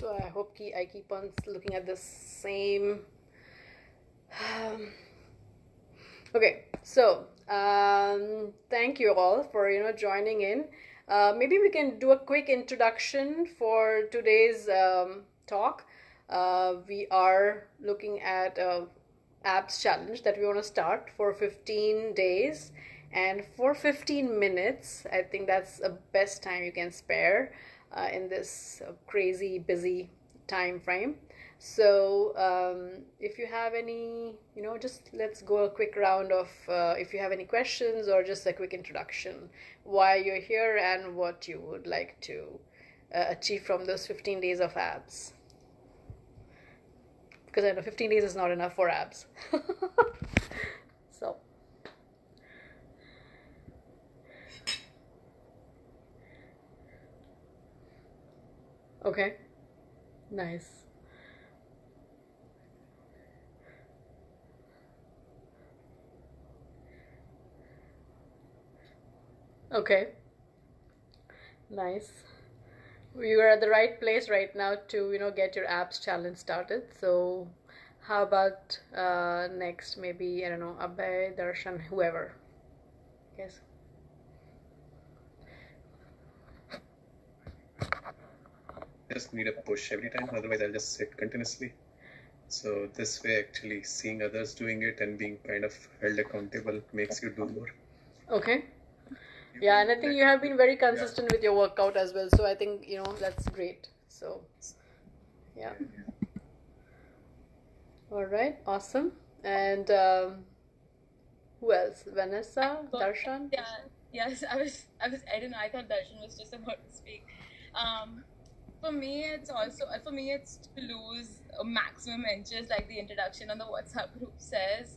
So I hope I keep on looking at the same. Okay, so thank you all for joining in. Maybe we can do a quick introduction for today's talk. We are looking at a abs challenge that we want to start for 15 days and for 15 minutes. I think that's the best time you can spare in this crazy busy time frame. So if you have any, just let's go a quick round of if you have any questions or just a quick introduction, why you're here and what you would like to achieve from those 15 days of abs. Because I know 15 days is not enough for abs. So. Okay. Nice. Okay. Nice. You are at the right place right now to get your abs challenge started. So how about next, maybe, I don't know, Abhay, Darshan, whoever. Yes. Just need a push every time, otherwise I'll just sit continuously. So this way, actually seeing others doing it and being kind of held accountable makes you do more. Okay. Yeah, and I think you have been very consistent with your workout as well. So I think, that's great. So, yeah. All right, awesome. And who else? Vanessa, Darshan? Yeah, yes, I didn't know, I thought Darshan was just about to speak. For me, it's to lose a maximum inches, like the introduction on the WhatsApp group says.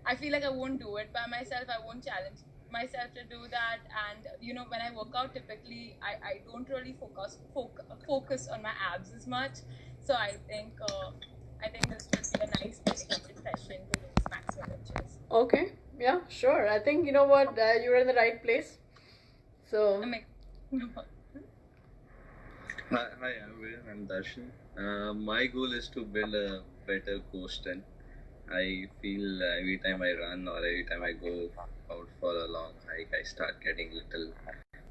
I feel like I won't do it by myself. I won't challenge myself to do that. And when I work out, typically I don't really focus on my abs as much. So I think this would be a nice dedicated session to lose maximum inches. Okay, yeah, sure. I think what, you're in the right place. So. Hi, I'm Darshan. My goal is to build a better core strength. I feel every time I run or every time I go out for a long hike, I start getting little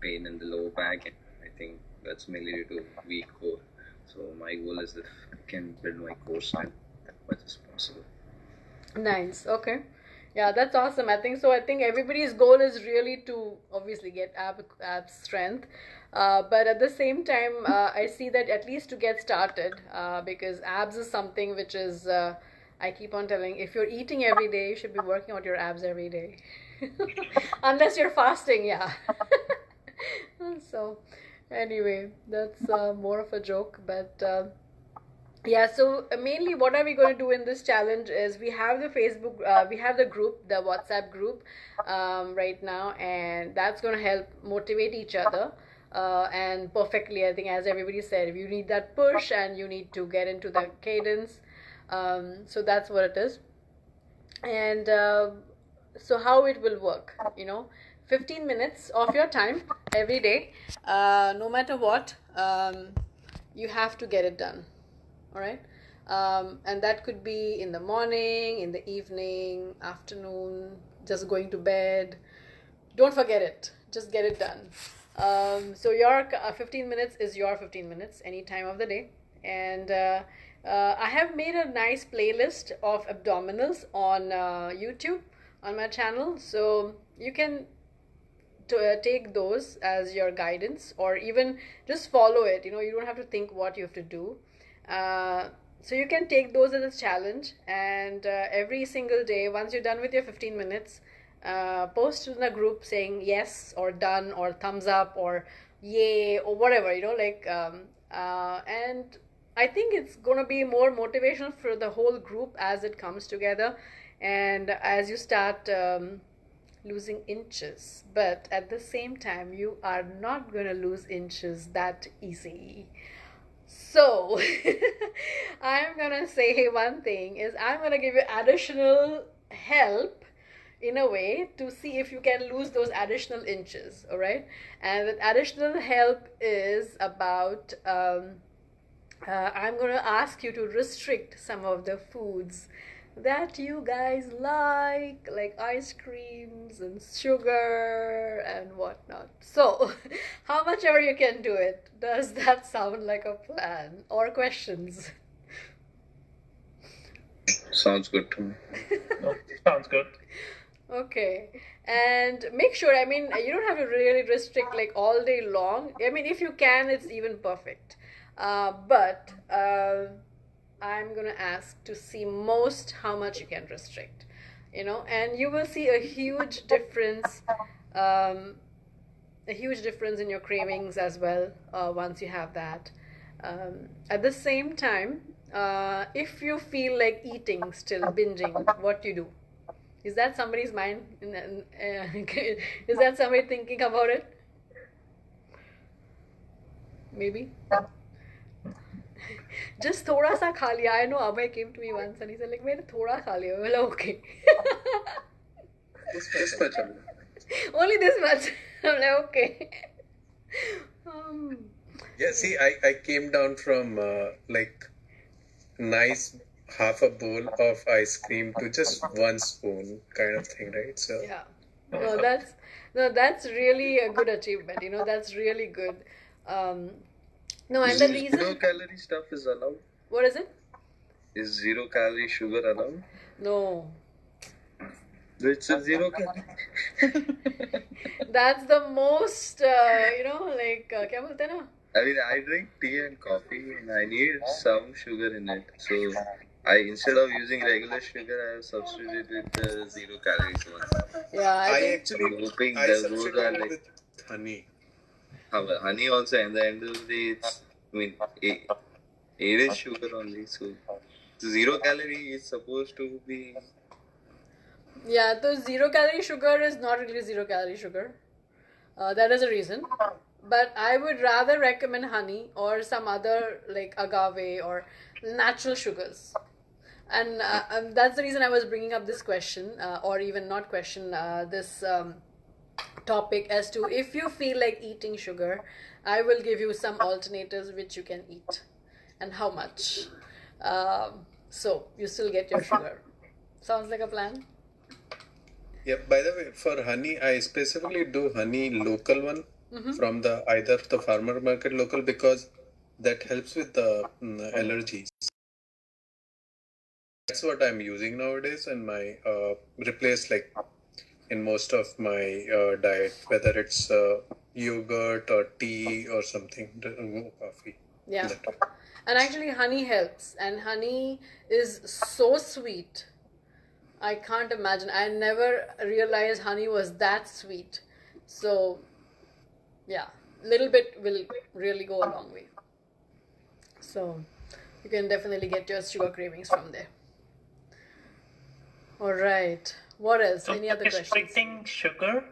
pain in the lower back, and I think that's mainly due to weak core. So my goal is if I can build my core strength as much as possible. Nice. Okay. Yeah, that's awesome. I think so. I think everybody's goal is really to obviously get ab strength. But at the same time, I see that at least to get started, because abs is something which is, I keep on telling, if you're eating every day, you should be working out your abs every day. Unless you're fasting, yeah. So, anyway, that's more of a joke, but. Yeah, so mainly what are we going to do in this challenge is we have the Facebook, we have the group, the WhatsApp group right now, and that's going to help motivate each other. And perfectly, I think, as everybody said, you need that push and you need to get into the cadence. So that's what it is. And so how it will work, 15 minutes of your time every day, no matter what, you have to get it done. All right, and that could be in the morning, in the evening, afternoon, just going to bed. Don't forget it, just get it done. So your 15 minutes is your 15 minutes any time of the day. And I have made a nice playlist of abdominals on YouTube on my channel, so you can take those as your guidance, or even just follow it. You don't have to think what you have to do. So you can take those as a challenge, and every single day, once you're done with your 15 minutes, post in a group saying yes or done or thumbs up or yay or whatever, and I think it's going to be more motivational for the whole group as it comes together and as you start losing inches. But at the same time, you are not going to lose inches that easy. So I'm gonna say one thing is I'm gonna give you additional help in a way to see if you can lose those additional inches. All right, and that additional help is about I'm going to ask you to restrict some of the foods that you guys like ice creams and sugar and whatnot. So, how much ever you can do it. Does that sound like a plan or questions? Sounds good to me. Sounds good. Okay. And make sure, I mean, you don't have to really restrict like all day long. I mean, if you can, it's even perfect. But I'm gonna ask to see most how much you can restrict, and you will see a huge difference, in your cravings as well once you have that. At the same time, if you feel like eating still, binging, what you do? Is that somebody's mind? Is that somebody thinking about it? Maybe. Just thoda sa kha liya. I know Abhay came to me once and he said like, "मैंने थोड़ा खा लिया." Well, okay. This much. Only this much. I'm like, okay. Yeah, see, I came down from like nice half a bowl of ice cream to just 1 spoon kind of thing, right? So Yeah. No, that's really a good achievement. That's really good. No, and the reason. 0-calorie stuff is allowed? What is it? Is 0-calorie sugar allowed? No. It's a 0-calorie. That's the most, क्या बोलते हैं ना? I mean, I drink tea and coffee and I need some sugar in it. So, instead of using regular sugar, I have substituted with the 0-calorie one. Yeah, I think actually I'm hoping I those are substituted like with honey. honey also. At the end of the day, it is sugar only. So, 0-calorie is supposed to be. Yeah, so 0-calorie sugar is not really 0-calorie sugar. That is a reason. But I would rather recommend honey or some other like agave or natural sugars. And that's the reason I was bringing up this question, or even not question, this topic as to if you feel like eating sugar, I will give you some alternatives which you can eat and how much. So you still get your sugar. Sounds like a plan? Yeah, by the way, for honey, I specifically do honey local one from either the farmer market local because that helps with the allergies. That's what I'm using nowadays and my replace like in most of my diet, whether it's yogurt or tea or something, coffee. Yeah. And actually honey helps, and honey is so sweet. I can't imagine. I never realized honey was that sweet. So, yeah, little bit will really go a long way. So, you can definitely get your sugar cravings from there. All right. What else? So Any other questions? restricting sugar,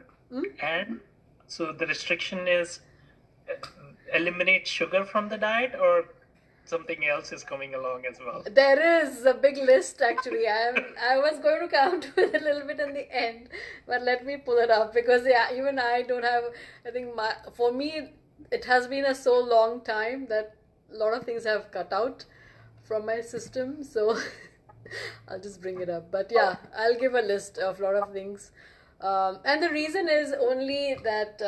and so the restriction is eliminate sugar from the diet, or something else is coming along as well? There is a big list actually. I was going to come to it a little bit in the end, but let me pull it up because even I don't have. I think for me it has been a so long time that a lot of things have cut out from my system. So I'll just bring it up. But yeah, I'll give a list of a lot of things, and the reason is only that.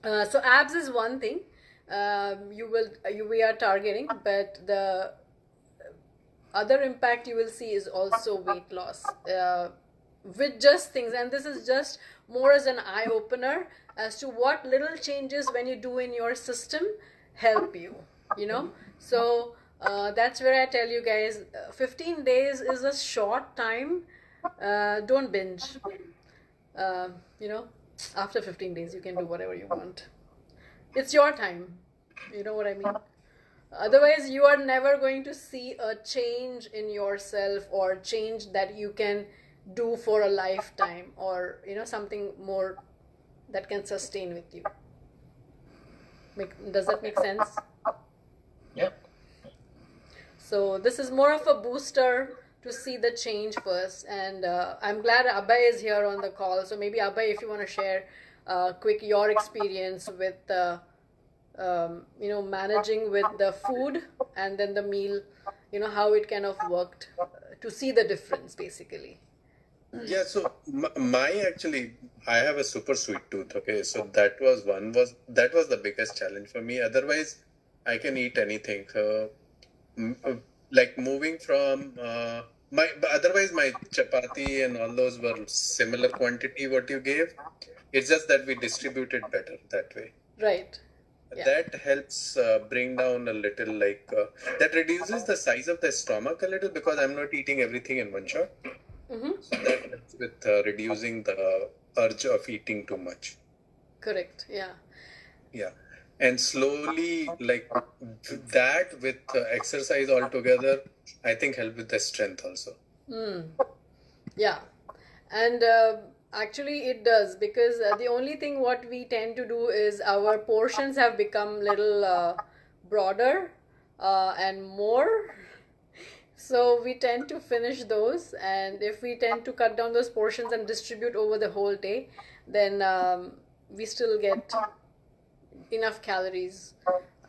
So abs is one thing. We are targeting, but the other impact you will see is also weight loss with just things, and this is just more as an eye opener as to what little changes when you do in your system help you. So that's where I tell you guys, 15 days is a short time. Don't binge. After 15 days you can do whatever you want. It's your time. You know what I mean? Otherwise, you are never going to see a change in yourself or change that you can do for a lifetime, or something more that can sustain with you. Does that make sense? Yep. So this is more of a booster to see the change first, and I'm glad Abhay is here on the call. So maybe Abhay, if you want to share quick your experience with managing with the food and then the meal, how it kind of worked, to see the difference basically. Yeah, so my actually, I have a super sweet tooth. Okay, so that was the biggest challenge for me. Otherwise, I can eat anything. Like moving from otherwise my chapati and all those were similar quantity what you gave. It's just that we distributed better that way. Right. Yeah. That helps bring down a little, that reduces the size of the stomach a little because I'm not eating everything in one shot. So that helps with reducing the urge of eating too much. Correct. Yeah. Yeah. And slowly, like that with exercise altogether, I think help with the strength also. Yeah. And actually it does, because the only thing what we tend to do is our portions have become little broader and more. So we tend to finish those, and if we tend to cut down those portions and distribute over the whole day, then we still get enough calories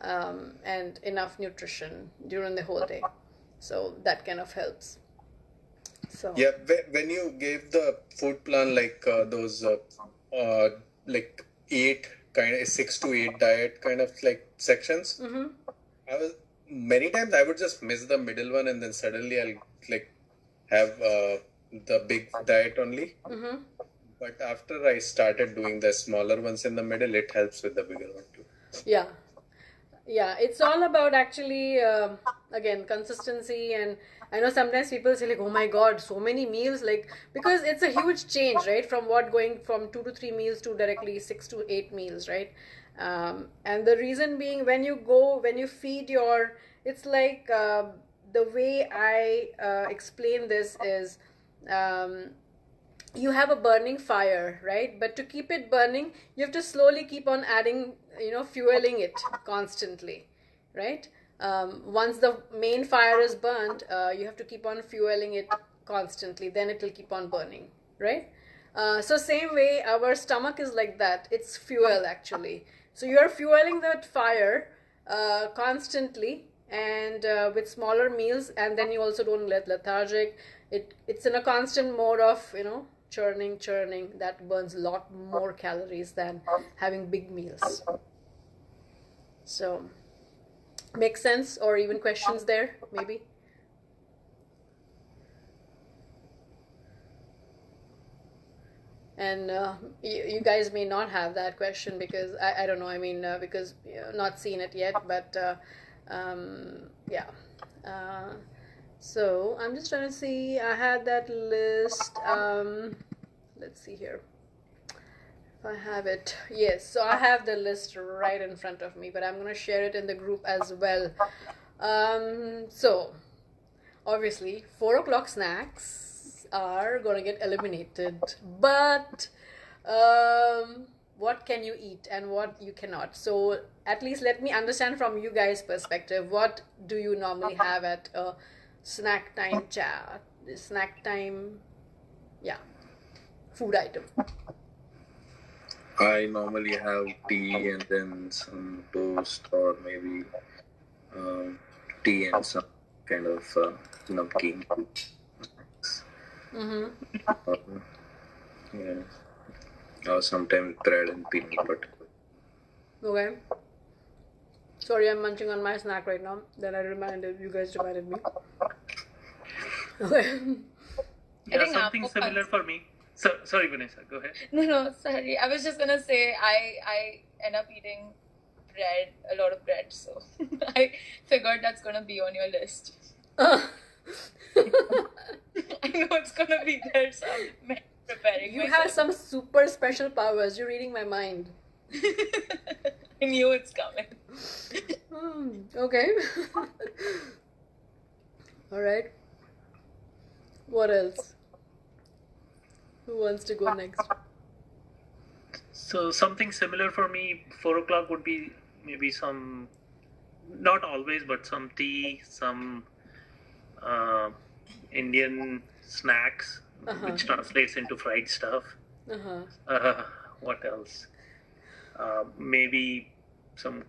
and enough nutrition during the whole day. So that kind of helps. So Yeah, when you gave the food plan like those like 6 to 8 diet kind of like sections, I was many times I would just miss the middle one and then suddenly I'll like have the big diet only. But after I started doing the smaller ones in the middle, it helps with the bigger one too. yeah, it's all about actually again consistency. And I know sometimes people say like, oh my god, so many meals, like, because it's a huge change, right, from what going from 2 to 3 meals to directly 6 to 8 meals, right? And the reason being, when you feed your, it's like the way I explain this is, you have a burning fire, right? But to keep it burning, you have to slowly keep on adding, fueling it constantly, right? Once the main fire is burnt, you have to keep on fueling it constantly, then it will keep on burning, right? So same way our stomach is like that. It's fuel actually. So you're fueling that fire constantly, and with smaller meals, and then you also don't get lethargic. It's in a constant mode of churning. That burns a lot more calories than having big meals. So makes sense? Or even questions there maybe? And you guys may not have that question, because I don't know, I mean, because not seen it yet, but yeah. So I'm just trying to see, I had that list. Let's see here if I have it. Yes, so I have the list right in front of me, but I'm going to share it in the group as well. So obviously 4 o'clock snacks are gonna get eliminated, but what can you eat and what you cannot? So at least let me understand from you guys' perspective, what do you normally have at a snack time food item? I normally have tea and then some toast, or maybe tea and some kind of namkeen. Yeah. Or sometimes bread and peanut butter. Okay. Sorry, I'm munching on my snack right now. Then you guys reminded me. Okay. Yeah, something similar for me. So, sorry, Vanessa, go ahead. No, sorry. I was just gonna say I end up eating a lot of bread, so I figured that's gonna be on your list. I know it's gonna be there, so I'm preparing. You have some super special powers. You're reading my mind. I knew it's coming. Okay. All right. What else? Who wants to go next? So something similar for me, 4 o'clock would be maybe some, not always, but some tea, some Indian snacks, which translates into fried stuff. What else? Maybe some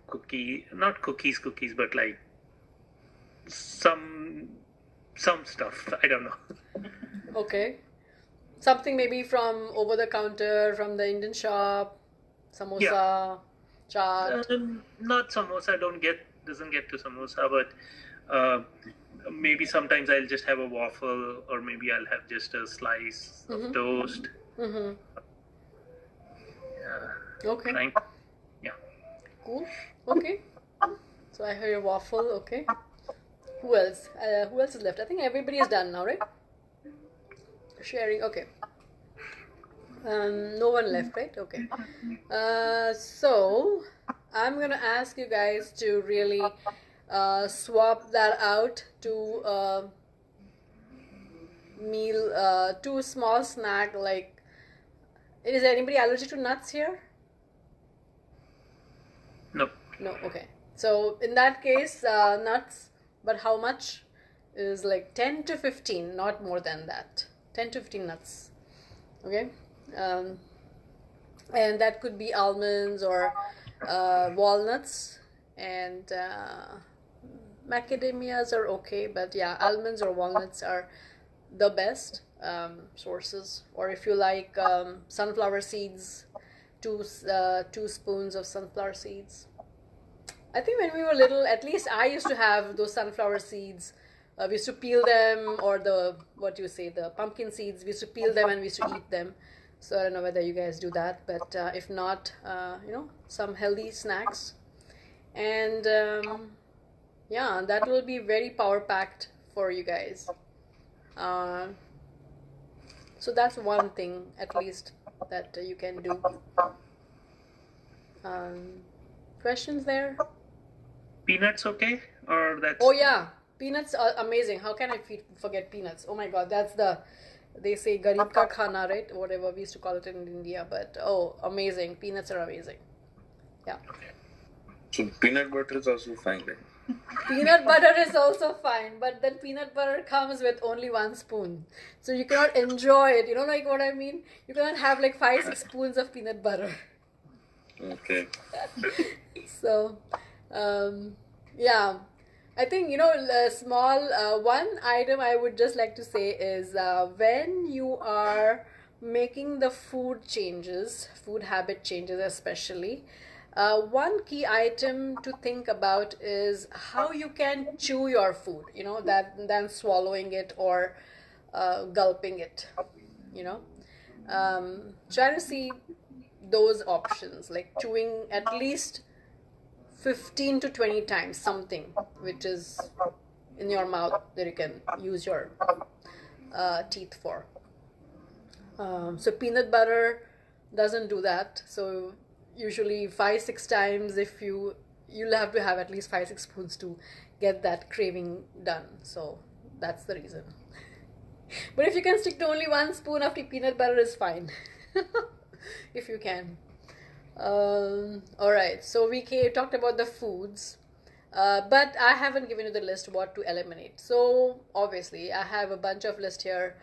not cookies, but like some stuff. I don't know. Okay. Something maybe from over the counter, from the Indian shop, samosa, chaat. Not samosa. Doesn't get to samosa, but maybe sometimes I'll just have a waffle, or maybe I'll have just a slice of toast. Mm-hmm. Yeah. Okay. Yeah. Cool. Okay. So I heard a waffle. Okay. Who else? Who else is left? I think everybody is done now, right? Sharing. Okay. No one left, right? Okay. So I'm gonna ask you guys to really swap that out to meal, to a small snack. Like, is anybody allergic to nuts here? No. No. Okay. So in that case, nuts. But how much? Is like 10 to 15, not more than that. 10 to 15 nuts. Okay. And that could be almonds or walnuts, and macadamias are okay, but yeah, almonds or walnuts are the best sources. Or if you like sunflower seeds, two spoons of sunflower seeds. I think when we were little, at least I used to have those sunflower seeds. We used to peel them, or the pumpkin seeds. We used to peel them and we used to eat them. So I don't know whether you guys do that, but if not, some healthy snacks. And yeah, that will be very power packed for you guys. So that's one thing at least that you can do. Questions there? Peanuts okay? Or that's... Oh yeah, peanuts are amazing. How can I forget peanuts? Oh my god, that's they say garib ka khana, right? Whatever we used to call it in India, but oh, amazing. Peanuts are amazing. Yeah. So peanut butter is also fine, right? Peanut butter is also fine, but then peanut butter comes with only 1 spoon. So you cannot enjoy it. You know, like what I mean? You cannot have like 5-6 spoons of peanut butter. Okay. So, yeah, I think, a small one item I would just like to say is when you are making the food habit changes especially, one key item to think about is how you can chew your food, than swallowing it or gulping it, Try to see those options, like chewing at least 15 to 20 times something which is in your mouth that you can use your teeth for. So peanut butter doesn't do that. So usually 5-6 times, if you'll have to have at least 5-6 spoons to get that craving done. So that's the reason. But if you can stick to only 1 spoon of the peanut butter is fine. If you can. All right, so we talked about the foods, but I haven't given you the list what to eliminate. So obviously I have a bunch of list here.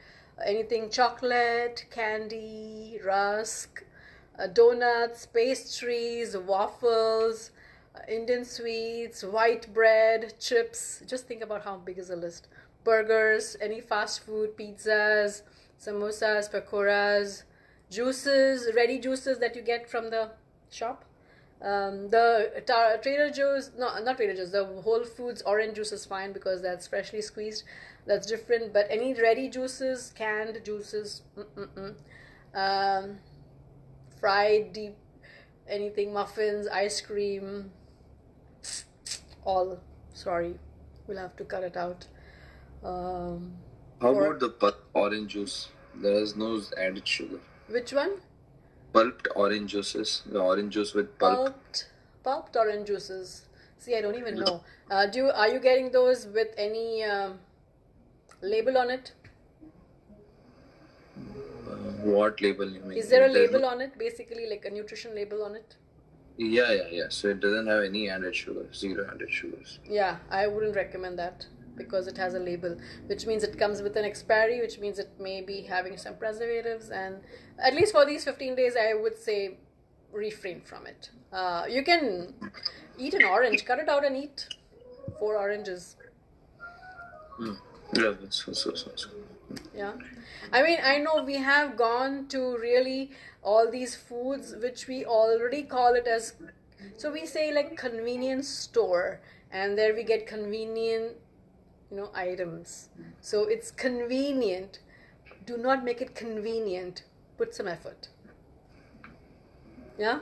Anything chocolate, candy, rusk, donuts, pastries, waffles, Indian sweets, white bread, chips. Just think about how big is the list. Burgers, any fast food, pizzas, samosas, pakoras, juices, ready juices that you get from the shop. The Trader Joe's, no, not Trader Joe's, the Whole Foods orange juice is fine because that's freshly squeezed. That's different. But any ready juices, canned juices, fried, deep, anything, muffins, ice cream, all, sorry, we'll have to cut it out. How about the pulped orange juice? There is no added sugar. Which one? Pulped orange juices. The orange juice with pulp. Pulped orange juices. See, I don't even know. Are you getting those with any label on it? What label you mean? Is there a label on it? Basically, like a nutrition label on it? Yeah. So it doesn't have any added sugar. 0 added sugars. Yeah, I wouldn't recommend that because it has a label, which means it comes with an expiry, which means it may be having some preservatives. And at least for these 15 days, I would say refrain from it. You can eat an orange, cut it out and eat 4 oranges. Yeah, that's so. Yeah. I mean, I know we have gone to really all these foods which we already call it as, so we say like convenience store, and there we get convenient, items. So it's convenient. Do not make it convenient. Put some effort. Yeah?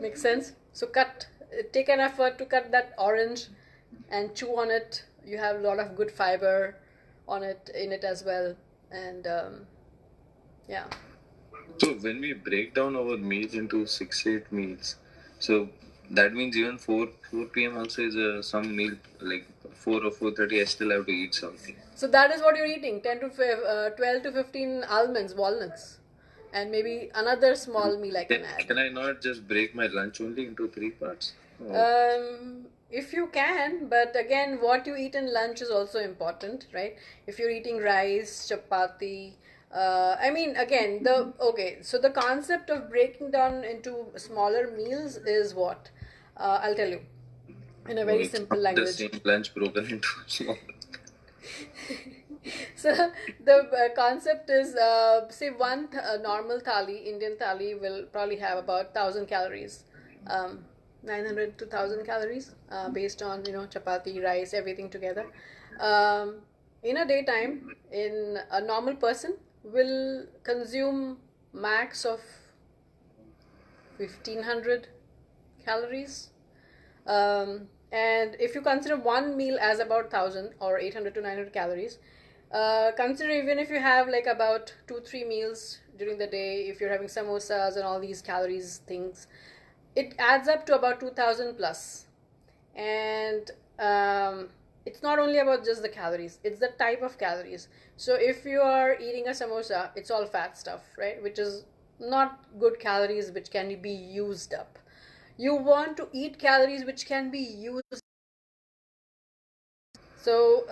Makes sense? So take an effort to cut that orange and chew on it. You have a lot of good fiber in it as well. And yeah. So when we break down our meals into 6-8 meals, so that means even 4 p.m. also is some meal, like 4 or 4:30. I still have to eat something. So that is what you're eating: 12 to 15 almonds, walnuts, and maybe another small meal I can add. Can I not just break my lunch only into 3 parts? If you can, but again, what you eat in lunch is also important, right? If you're eating rice, chapati, I mean, again, so the concept of breaking down into smaller meals is what? I'll tell you in a very simple language. The same lunch broken into small. So the concept is, say one normal thali, Indian thali, will probably have about 1,000 calories. 900 to 1,000 calories based on chapati, rice, everything together. In a daytime, in a normal person will consume max of 1,500 calories. And if you consider one meal as about 1,000 or 800 to 900 calories, consider even if you have like about 2-3 meals during the day, if you're having samosas and all these calories things, it adds up to about 2,000 plus. And it's not only about just the calories, it's the type of calories. So if you are eating a samosa, it's all fat stuff, right, which is not good calories, which can be used up. You want to eat calories which can be used. So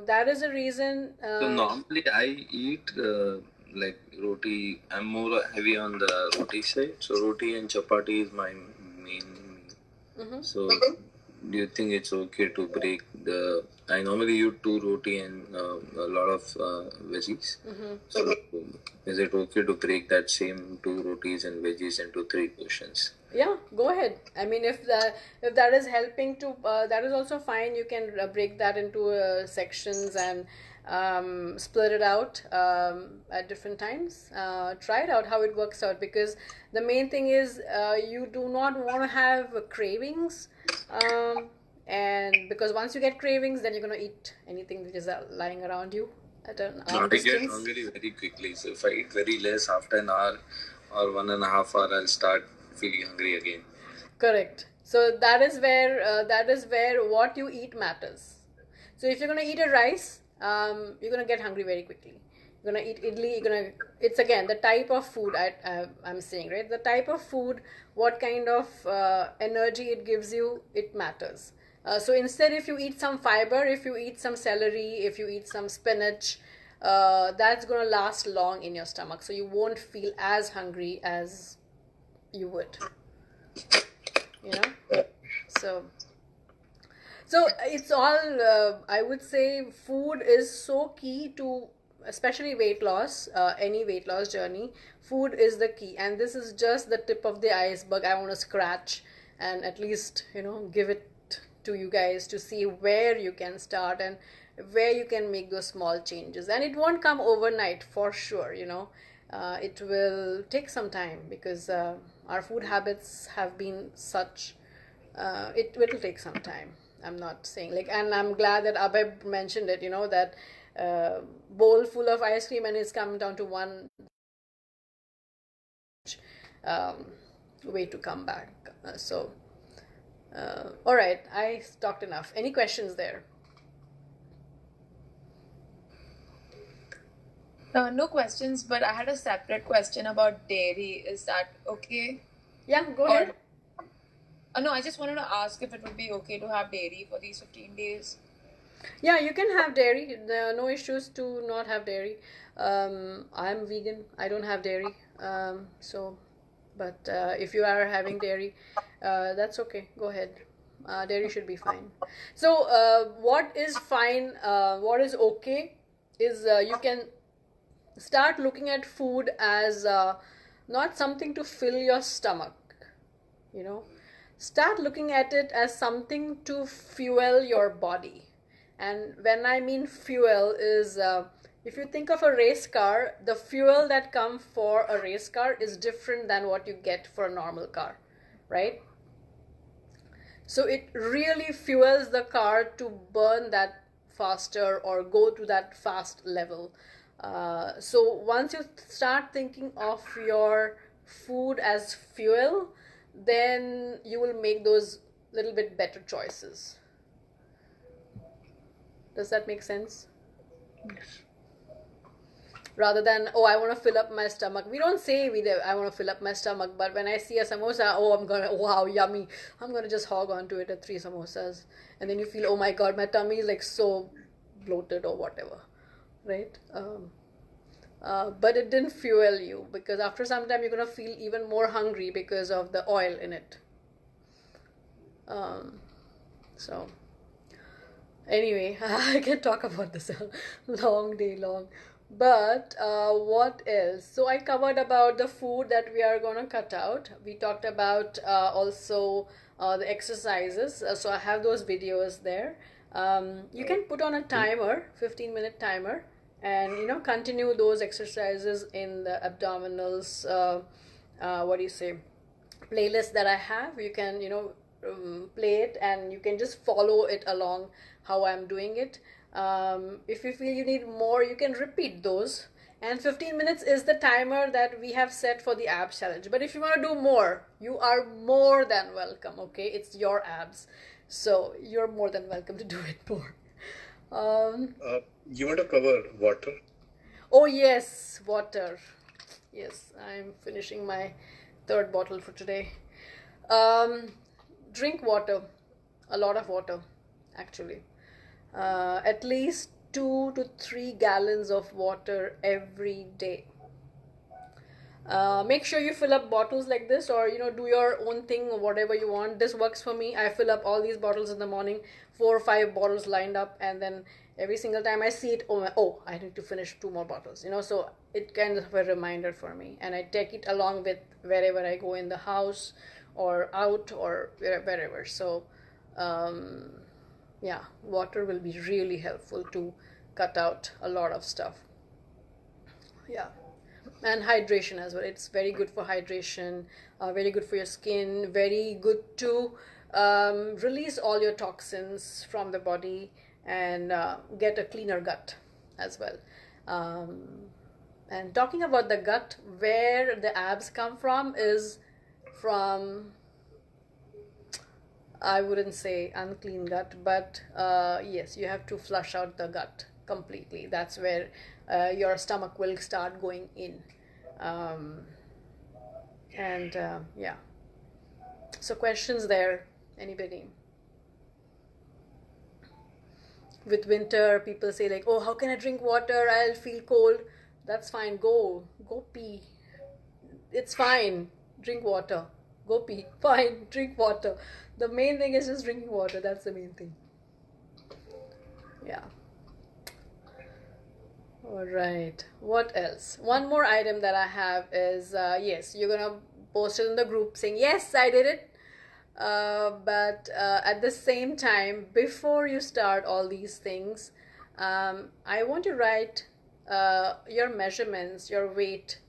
that is the reason. So normally I eat like roti. I'm more heavy on the roti side. So roti and chapati is my main meal. So do you think it's okay to break the? I normally eat 2 roti and a lot of veggies. So is it okay to break that same 2 rotis and veggies into 3 portions? Yeah, go ahead. I mean, if that is helping to, that is also fine. You can break that into sections and split it out at different times. Try it out how it works out, because the main thing is you do not want to have cravings, and because once you get cravings, then you're going to eat anything that is lying around you at an arm distance. I get hungry very quickly. So if I eat very less, after an hour or 1.5 hours, I'll start feeling hungry again. Correct. So that is where what you eat matters. So if you're gonna eat a rice, you're gonna get hungry very quickly. You're gonna eat idli. It's again the type of food I'm saying, right? The type of food, what kind of energy it gives you, it matters. So instead, if you eat some fiber, if you eat some celery, if you eat some spinach, that's gonna last long in your stomach. So you won't feel as hungry as you would, so it's all I would say food is so key to, especially weight loss, any weight loss journey. Food is the key, and this is just the tip of the iceberg. I want to scratch and at least give it to you guys to see where you can start and where you can make those small changes. And it won't come overnight, for sure. It will take some time, because our food habits have been such, it will take some time. I'm not saying and I'm glad that Abhay mentioned it, that bowl full of ice cream and it's coming down to one way to come back. All right, I talked enough. Any questions there? No questions, but I had a separate question about dairy. Is that okay? Yeah, go ahead. No, I just wanted to ask if it would be okay to have dairy for these 15 days. Yeah, you can have dairy. There are no issues to not have dairy. I'm vegan. I don't have dairy. So But if you are having dairy, that's okay. Go ahead. Dairy should be fine. So what is fine, what is okay is you can start looking at food as not something to fill your stomach, you know. Start looking at it as something to fuel your body. And when I mean fuel is if you think of a race car, the fuel that comes for a race car is different than what you get for a normal car, right? So it really fuels the car to burn that faster or go to that fast level. So once you start thinking of your food as fuel, then you will make those little bit better choices. Does that make sense? Yes. Rather than, oh, I want to fill up my stomach. We don't say I want to fill up my stomach, but when I see a samosa, oh, wow, yummy. I'm going to just hog onto it at 3 samosas. And then you feel, oh my God, my tummy is like so bloated or whatever, right? But it didn't fuel you, because after some time you're going to feel even more hungry because of the oil in it. So anyway, I can talk about this a long day long. But what else? So I covered about the food that we are going to cut out. We talked about also the exercises. So I have those videos there. You can put on a timer, 15-minute timer, and continue those exercises in the abdominals what do you say, playlist that I have. You can play it, and you can just follow it along how I'm doing it. If you feel you need more, you can repeat those, and 15 minutes is the timer that we have set for the abs challenge. But if you want to do more, you are more than welcome. Okay, it's your abs, so you're more than welcome to do it more. You want to cover water? Oh yes, water. Yes, I'm finishing my 3rd bottle for today. Drink water, a lot of water, actually. At least 2 to 3 gallons of water every day. Make sure you fill up bottles like this, or do your own thing or whatever you want. This works for me. I fill up all these bottles in the morning, 4 or 5 bottles lined up, and then every single time I see it, oh, I need to finish 2 more bottles, so it kind of a reminder for me, and I take it along with wherever I go in the house or out or wherever. So yeah, water will be really helpful to cut out a lot of stuff. Yeah. And hydration as well. It's very good for hydration, very good for your skin, very good to release all your toxins from the body and get a cleaner gut as well. And talking about the gut, where the abs come from is from, I wouldn't say unclean gut, but yes, you have to flush out the gut completely. That's where your stomach will start going in. Yeah. So questions there, anybody? With winter, people say like, oh, how can I drink water? I'll feel cold. That's fine. Go pee. It's fine. Drink water. Go pee. Fine. Drink water. The main thing is just drinking water. That's the main thing. Yeah. All right. What else? One more item that I have is, yes, you're going to post it in the group saying, yes, I did it. But at the same time, before you start all these things, I want to write your measurements, your weight.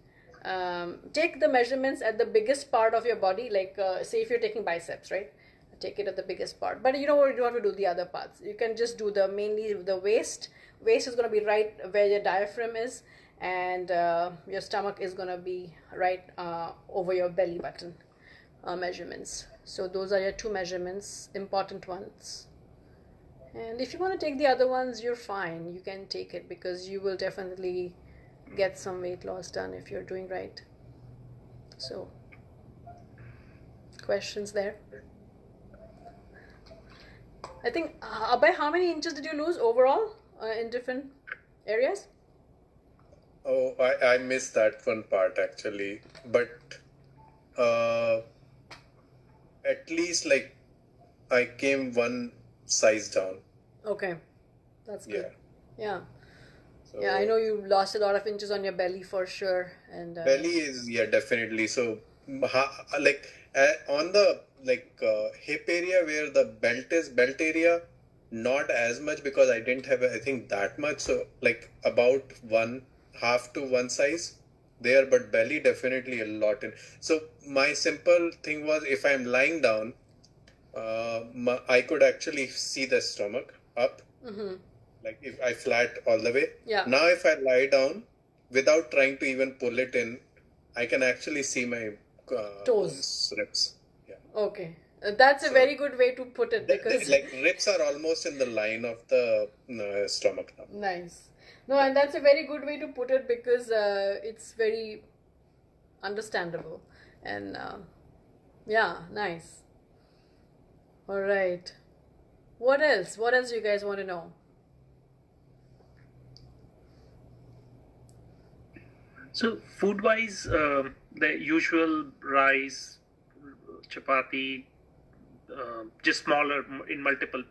Take the measurements at the biggest part of your body, like say if you're taking biceps, right? Take it at the biggest part. But you don't have to do the other parts. You can just do mainly the waist. Waist is going to be right where your diaphragm is, and your stomach is going to be right over your belly button measurements. So those are your 2 measurements, important ones. And if you want to take the other ones, you're fine. You can take it, because you will definitely get some weight loss done if you're doing right. So, questions there? I think, Abhay, how many inches did you lose overall in different areas? Oh, I missed that one part actually. But Uh, at least like I came one size down. Okay, that's Yeah. good. Yeah. So Yeah, I know you lost a lot of inches on your belly for sure. And belly is, yeah, definitely. So like on the hip area where the belt area, not as much because I didn't have I think that much. So like about one half to one size there, but belly definitely a lot in. So my simple thing was if I'm lying down, I could actually see the stomach up, mm-hmm. like if I flat all the way. Yeah. Now if I lie down without trying to even pull it in, I can actually see my Toes. bones, ribs. Yeah. Okay. That's a So very good way to put it because like ribs are almost in the line of the stomach now. nice. No, and that's a very good way to put it because it's very understandable. And yeah, nice. All right. What else? What else do you guys want to know? So food-wise, the usual rice, chapati, just smaller in multiple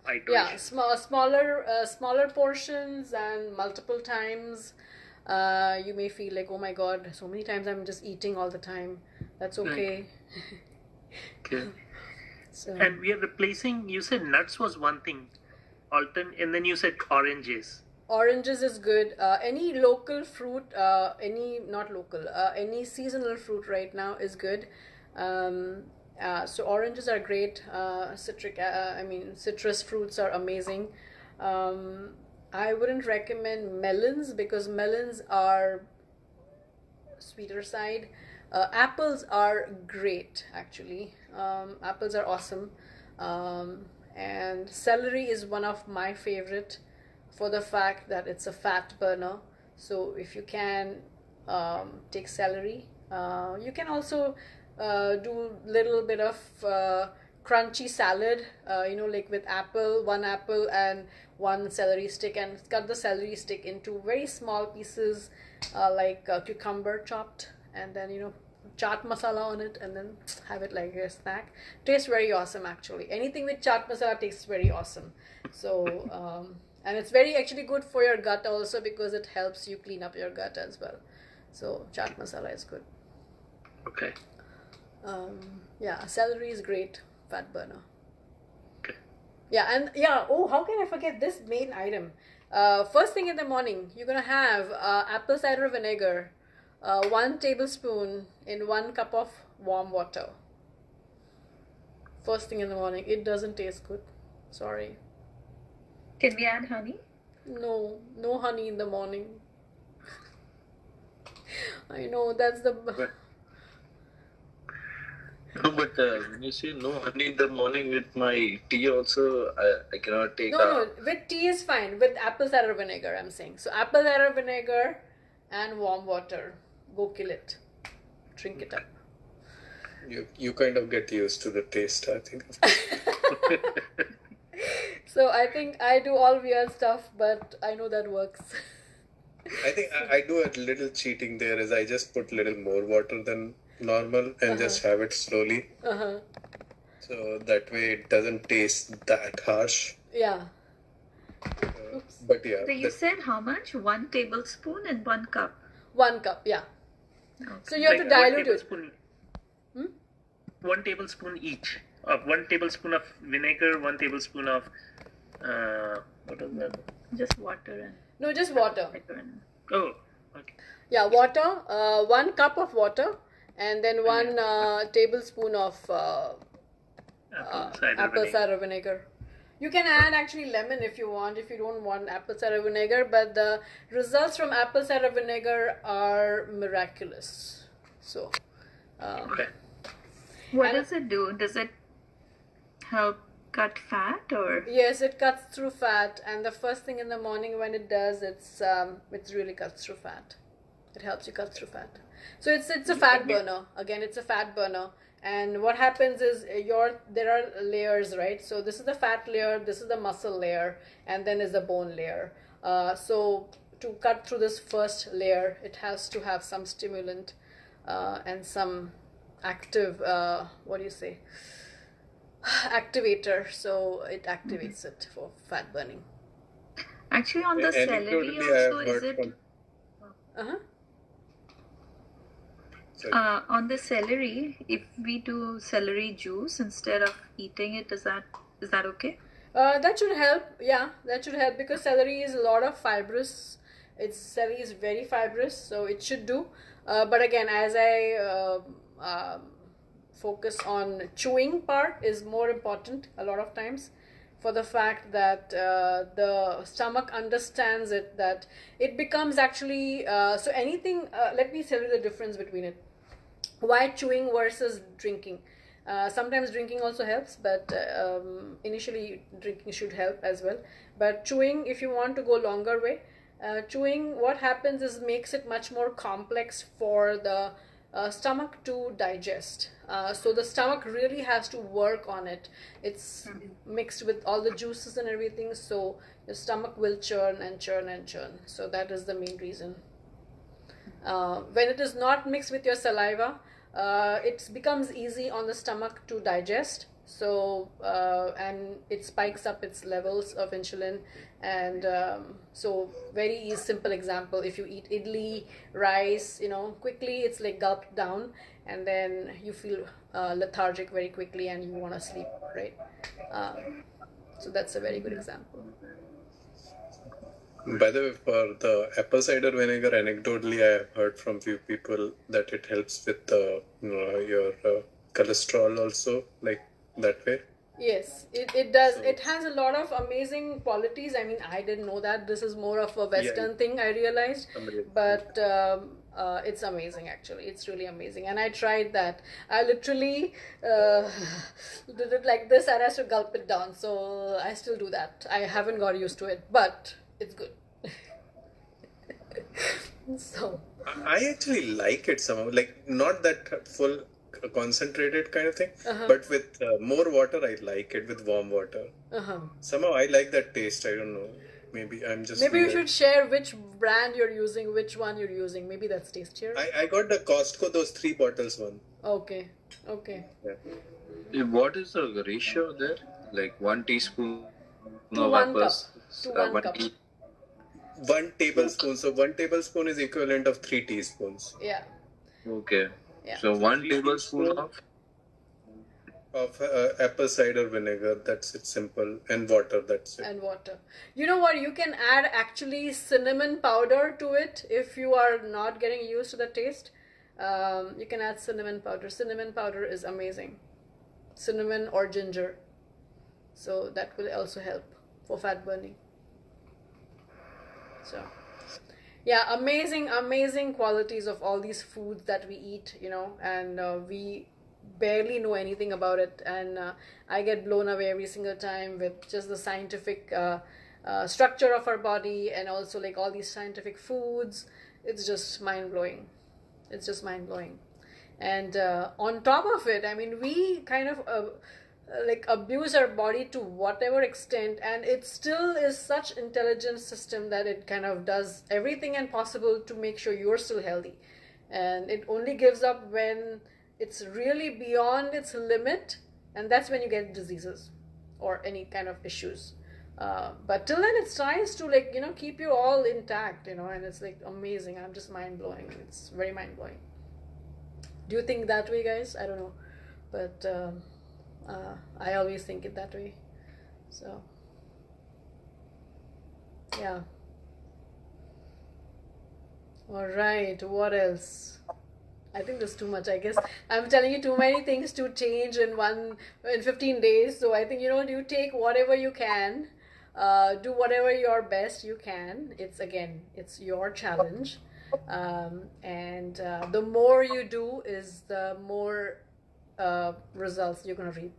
Yeah, iterations. smaller portions and multiple times. You may feel like, oh my God, so many times I'm just eating all the time. That's okay. Okay. So And we are replacing. You said nuts was one thing, and then you said oranges. oranges is good. Any local fruit, not local, any seasonal fruit right now is good. So oranges are great. Citrus fruits are amazing. I wouldn't recommend melons because melons are sweeter side. Apples are great actually. Apples are awesome. And celery is one of my favorite for the fact that it's a fat burner. So if you can take celery, you can also do little bit of crunchy salad, like with one apple and one celery stick, and cut the celery stick into very small pieces, like cucumber chopped, and then chaat masala on it, and then have it like a snack. Tastes very awesome actually. Anything with chaat masala tastes very awesome. So and it's very actually good for your gut also because it helps you clean up your gut as well. So chaat masala is good. Okay. Yeah, celery is great fat burner. Okay. Yeah, and yeah, oh, how can I forget this main item? First thing in the morning, you're gonna have apple cider vinegar, 1 tablespoon in 1 cup of warm water. First thing in the morning. It doesn't taste good. Sorry. Can we add honey? No, no honey in the morning. I know that's the. No, but when you say no honey in the morning with my tea also, I cannot take No, with tea is fine. With apple cider vinegar, I'm saying. So apple cider vinegar and warm water. Go kill it. Drink it up. You kind of get used to the taste, I think. So I think I do all weird stuff, but I know that works. I think I do a little cheating there is I just put little more water than normal and just have it slowly. So that way it doesn't taste that harsh. Yeah. But yeah. So you said how much? 1 tablespoon and 1 cup. 1 cup, yeah. Okay. So you have to dilute it. 1 tablespoon each. 1 tablespoon of vinegar, 1 tablespoon of what is that? Just water and No, just water. Oh, okay. Yeah, water. 1 cup of water, and then 1 tablespoon of apple cider vinegar. You can add actually lemon if you want, if you don't want apple cider vinegar, but the results from apple cider vinegar are miraculous. So, Okay. what does it do? Does it help cut fat or? yes, it cuts through fat, and the first thing in the morning when it does, it's really cuts through fat. It helps you cut through fat. So it's a fat burner. Again, it's a fat burner. And what happens is there are layers, right? So this is the fat layer, this is the muscle layer, and then is the bone layer. So to cut through this first layer, it has to have some stimulant and some active, what do you say, activator, so it activates it for fat burning. Actually, on the celery Anecdotally, I have also, is heard it from. Uh-huh. Sorry. on the celery? If we do celery juice instead of eating it, is that okay? That should help. Yeah, that should help because celery is a lot of fibrous. Celery is very fibrous, so it should do. But again, as I focus on chewing part is more important a lot of times, for the fact that the stomach understands it, that it becomes actually so anything. Let me tell you the difference between it. Why chewing versus drinking? Sometimes drinking also helps, but initially drinking should help as well. But chewing, if you want to go longer way, chewing, what happens is makes it much more complex for the stomach to digest. So the stomach really has to work on it. It's mixed with all the juices and everything, so the stomach will churn and churn and churn. So that is the main reason. When it is not mixed with your saliva, it becomes easy on the stomach to digest. So and it spikes up its levels of insulin, and so very simple example, if you eat idli, rice, quickly it's like gulped down, and then you feel lethargic very quickly and you want to sleep, right? So that's a very good example. By the way, for the apple cider vinegar, anecdotally, I have heard from few people that it helps with your cholesterol also, like that way. Yes, it does. So- It has a lot of amazing qualities. I mean, I didn't know that. This is more of a Western thing, I realized. Amazing. But it's amazing, actually. It's really amazing. And I tried that. I literally did it like this and I had to gulp it down. So I still do that. I haven't got used to it, but it's good. So, I actually like it somehow, like not that full concentrated kind of thing, Uh-huh. but with more water, I like it with warm water. uh-huh. Somehow I like that taste. I don't know. Maybe I'm just Maybe you weird. should share which brand you're using, which one you're using. Maybe that's tastier. I got the Costco, those 3 bottles one. Okay. Okay. Yeah. What is the ratio there? Like 1 teaspoon To of 1 cup. apples, To 1 cup. 1 tablespoon. So 1 tablespoon is equivalent of 3 teaspoons Yeah. Okay. Yeah. So 1 3 tablespoon teaspoon of apple cider vinegar. That's it, simple, and water. That's it. And water. You know what? You can add actually cinnamon powder to it if you are not getting used to the taste. You can add cinnamon powder. Cinnamon powder is amazing. Cinnamon or ginger. So that will also help for fat burning. So, yeah, amazing qualities of all these foods that we eat, and we barely know anything about it, and I get blown away every single time with just the scientific structure of our body, and also like all these scientific foods. It's just mind-blowing. It's just mind-blowing. And on top of it, I mean, we kind of like abuse our body to whatever extent, and it still is such intelligent system that it kind of does everything and possible to make sure you're still healthy, and it only gives up when it's really beyond its limit, and that's when you get diseases or any kind of issues. But till then it tries to keep you all intact, and it's like amazing. I'm just mind-blowing. It's very mind-blowing. Do you think that way, guys? I don't know, but I always think it that way. So, yeah. All right, what else? I think there's too much. I guess I'm telling you too many things to change in 15 days. So I think you take whatever you can, do whatever your best you can. It's your challenge, and the more you do is the more results you're gonna reap.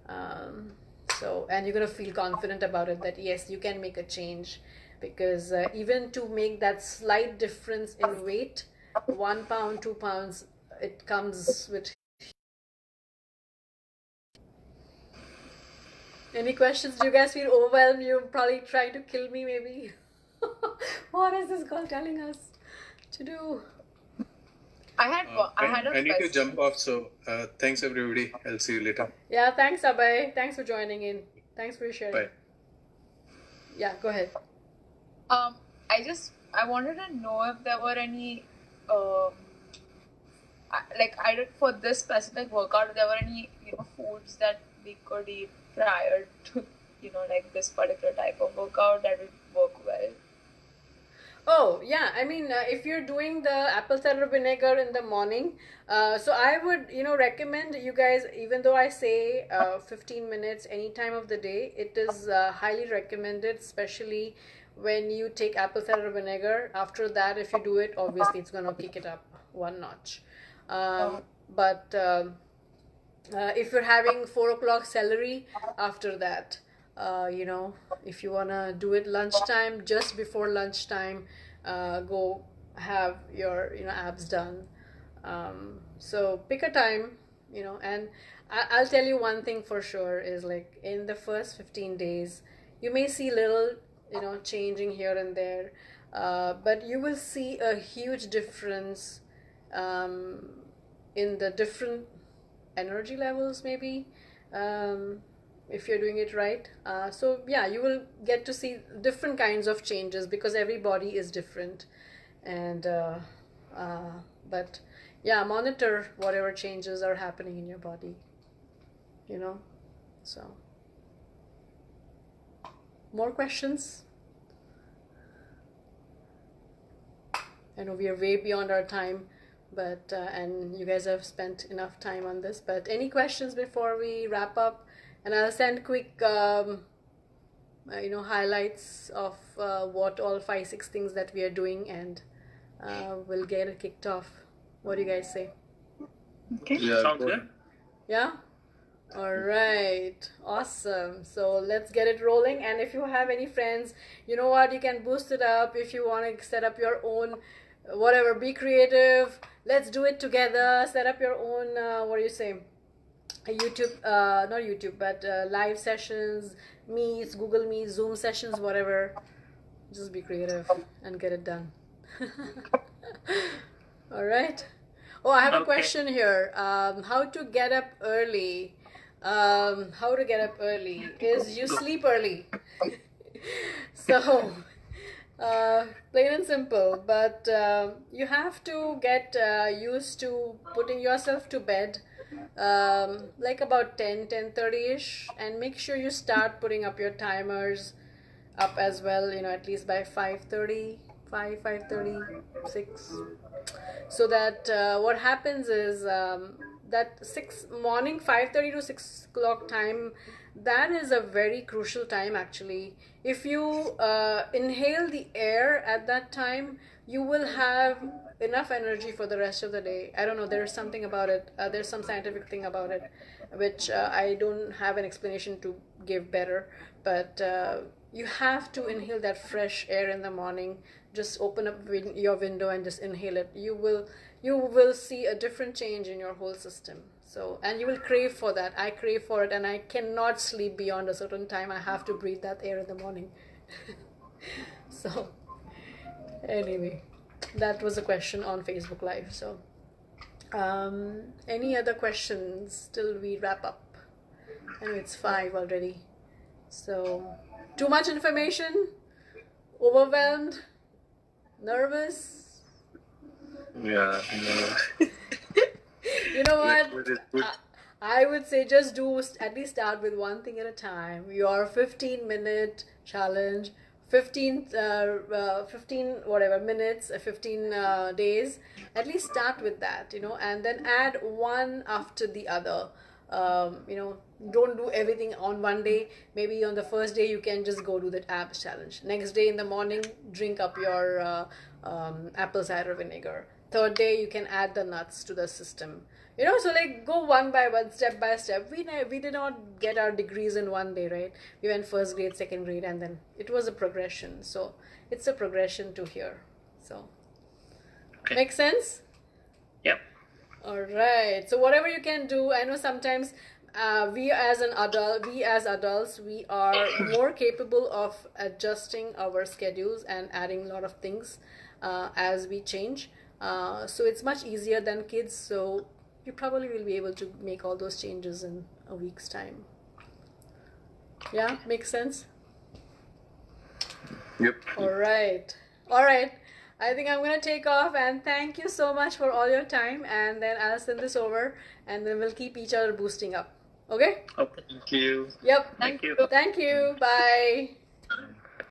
And you're gonna feel confident about it, that yes, you can make a change, because even to make that slight difference in weight, 1 pound, 2 pounds, it comes with. Any questions? Do you guys feel overwhelmed? You're probably trying to kill me, maybe. What is this girl telling us to do? I had a I need to question. jump off, so thanks everybody. I'll see you later. Yeah, thanks, Abhay. Thanks for joining in. Thanks for sharing. Bye. Yeah, go ahead. I wanted to know if there were any I did for this specific workout, if there were any foods that we could eat prior to like this particular type of workout that would work well. Oh, yeah. I mean, if you're doing the apple cider vinegar in the morning, so I would, recommend you guys, even though I say 15 minutes any time of the day, it is highly recommended, especially when you take apple cider vinegar. After that, if you do it, obviously it's going to kick it up one notch. But if you're having 4 o'clock celery after that, if you want to do it lunchtime, just before lunchtime, go have your abs done. So pick a time, and I'll tell you one thing for sure is, like, in the first 15 days you may see little changing here and there, but you will see a huge difference in the different energy levels, maybe, if you're doing it right. So yeah, you will get to see different kinds of changes because every body is different. And but yeah, monitor whatever changes are happening in your body, so. More questions? I know we are way beyond our time, but and you guys have spent enough time on this, but any questions before we wrap up? And I'll send quick highlights of what all 5-6 things that we are doing, and we'll get it kicked off. What do you guys say? Okay, Yeah, sounds good. good. Yeah. All right, awesome. So let's get it rolling. And if you have any friends, you know what, you can boost it up. If you want to set up your own, whatever, be creative. Let's do it together. Set up your own, what do you say, YouTube, not YouTube, but live sessions, Meets, Google Meet, Zoom sessions, whatever. Just be creative and get it done. All right. Oh, I have a Okay. question here. How to get up early? How to get up early is you sleep early. So, plain and simple. But you have to get used to putting yourself to bed, like about 10:30ish, and make sure you start putting up your timers up as well, at least by 5:30, 5:30, 6. So that what happens is that 5:30 to 6 o'clock time, that is a very crucial time actually. If you inhale the air at that time, you will have enough energy for the rest of the day. I don't know, there's something about it, there's some scientific thing about it, which I don't have an explanation to give better, but you have to inhale that fresh air in the morning. Just open up your window and just inhale it. You will see a different change in your whole system. So, and you will crave for that. I crave for it, and I cannot sleep beyond a certain time. I have to breathe that air in the morning. So anyway, that was a question on Facebook Live. So any other questions till we wrap up? I know it's 5 already. So, too much information? Overwhelmed? Nervous? Yeah. You know what? But it's good. I would say just do at least start with one thing at a time. Your 15-minute challenge, 15 whatever minutes, 15 days. At least start with that, and then add one after the other. Don't do everything on one day. Maybe on the first day you can just go do the abs challenge. Next day in the morning, drink up your apple cider vinegar. Third day you can add the nuts to the system. So like go one by one, step by step. We did not get our degrees in one day, right? We went first grade, second grade, and then it was a progression. So it's a progression to here. So Okay. make sense? Yep. All right. So whatever you can do, I know sometimes we as adults, we are more capable of adjusting our schedules and adding a lot of things as we change. So it's much easier than kids. So you probably will be able to make all those changes in a week's time. Yeah, makes sense? Yep. All right. All right. I think I'm going to take off, and thank you so much for all your time. And then I'll send this over, and then we'll keep each other boosting up. Okay? Okay. Thank you. Yep. Thank you. Thank you. Bye.